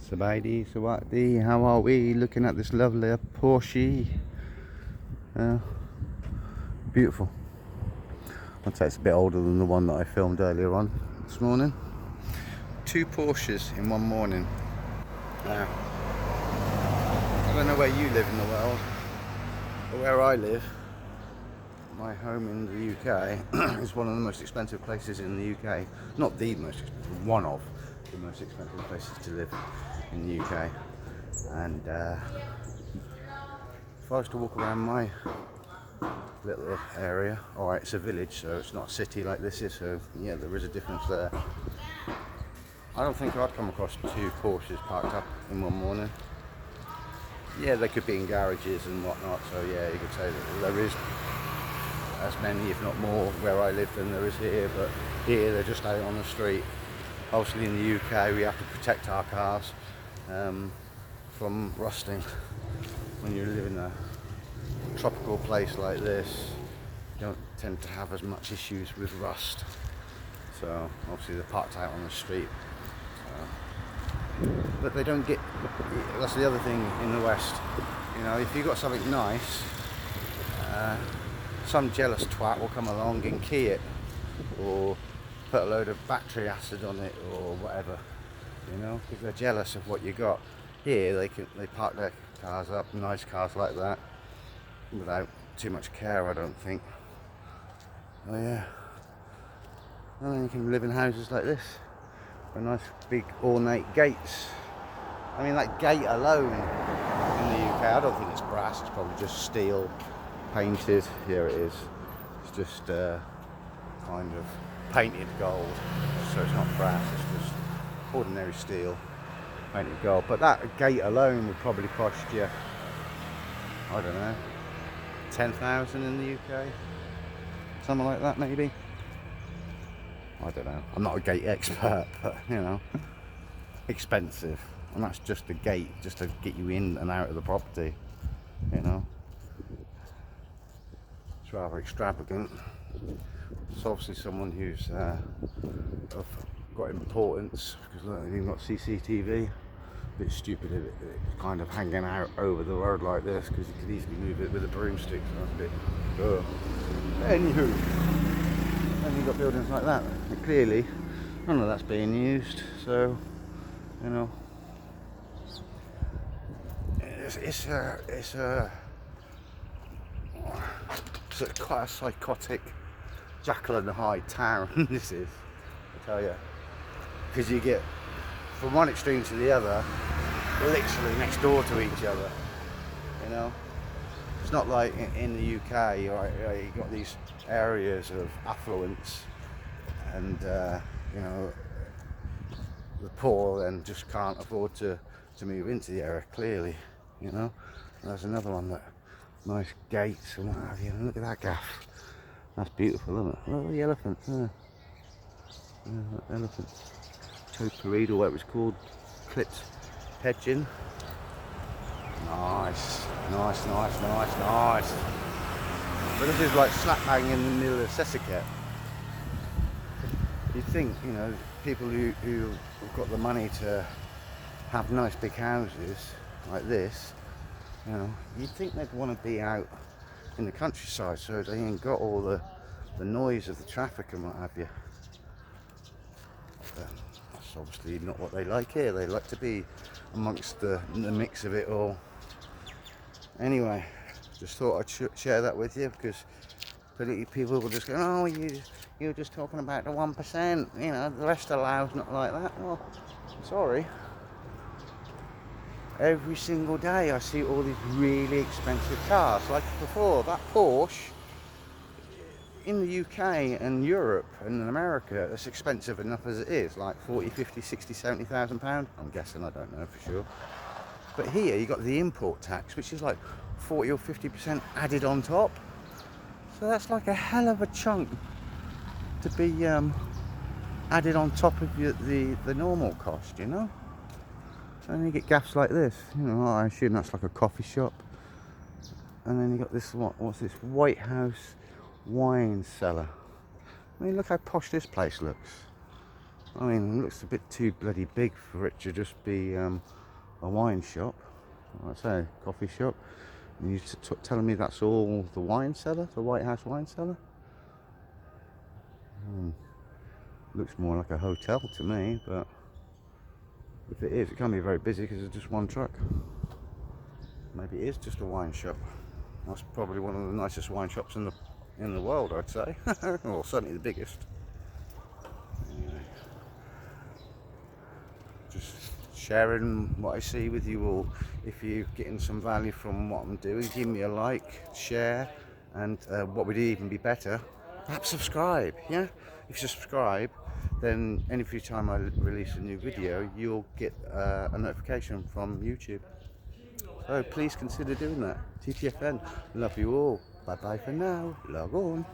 Sabaidi, Sawati, how are we? Looking at this lovely Porsche. Beautiful. I'd say it's a bit older than the one that I filmed earlier on this morning. 2 Porsches in one morning. Now, I don't know where you live in the world, but where I live, my home in the UK, is one of the most expensive places in the UK. Not the most expensive, one of the most expensive places to live in the UK. And if I was to walk around my little area, alright, it's a village, so it's not a city like this is, so yeah, there is a difference there. I don't think I'd come across 2 Porsches parked up in one morning. Yeah, they could be in garages and whatnot, so yeah, you could say that there is as many, if not more, where I live than there is here, but here they're just out on the street. Obviously in the UK we have to protect our cars from rusting. When you live in a tropical place like this, you don't tend to have as much issues with rust. So obviously they're parked out on the street. But they don't get, that's the other thing in the West, you know, if you've got something nice, some jealous twat will come along and key it, or put a load of battery acid on it, or whatever, you know, if they're jealous of what you got. Here they park their cars up, nice cars like that, without too much care, I don't think. Oh yeah. And then you can live in houses like this, with nice big ornate gates. I mean, that gate alone in the UK, I don't think it's brass, it's probably just steel painted. Here it is. It's just kind of painted gold, so it's not brass, it's just ordinary steel painted gold. But that gate alone would probably cost you, I don't know, 10,000 in the UK, something like that maybe. I don't know, I'm not a gate expert, but you know, expensive. And that's just the gate, just to get you in and out of the property, you know. It's rather extravagant. It's obviously someone who's got importance, because look, they've even got CCTV. A bit stupid if it's kind of hanging out over the road like this, because you could easily move it with a broomstick, so that's a bit anywho, and you've got buildings like that, and clearly none of that's being used, so you know, it's quite a psychotic Jekyll and Hyde town. This is, I tell you, because you get from one extreme to the other, literally next door to each other. You know, it's not like in the UK. You got these areas of affluence, and you know, the poor then just can't afford to move into the area. Clearly, you know, and there's another one that nice gates and what have you. And look at that gaff. That's beautiful, isn't it? Look at the elephants, yeah, elephants. Parade, or what it was called, clipped hedging. Nice. But this is like slap bang in the middle of Si-Keo. You'd think, you know, people who've got the money to have nice big houses like this, you know, you'd think they'd want to be out in the countryside, so they ain't got all the noise of the traffic and what have you. But that's obviously not what they like here. They like to be amongst the mix of it all. Anyway, just thought I'd share that with you, because people will just go, oh, you're just talking about the 1%, you know, the rest of Laos not like that. Well, sorry. Every single day I see all these really expensive cars. Like before, that Porsche in the UK and Europe and in America, it's expensive enough as it is, like 40, 50, 60, 70,000 pounds. I'm guessing, I don't know for sure. But here you got the import tax, which is like 40 or 50% added on top. So that's like a hell of a chunk to be added on top of the normal cost, you know. And you get gaffs like this, you know. I assume that's like a coffee shop. And then you got this, what's this, White House wine cellar. I mean, look how posh this place looks. I mean, it looks a bit too bloody big for it to just be a wine shop. Like I say, coffee shop. And you're telling me that's all the wine cellar, the White House wine cellar? Looks more like a hotel to me, but if it is, it can't be very busy because it's just one truck. Maybe it is just a wine shop. That's probably one of the nicest wine shops in the world, I'd say. Well, certainly the biggest. Anyway, just sharing what I see with you all. If you're getting some value from what I'm doing, give me a like, share, and what would even be better, perhaps subscribe. Yeah, if you subscribe, then every time I release a new video, you'll get a notification from YouTube. So please consider doing that. TTFN, love you all. Bye bye for now. Log on.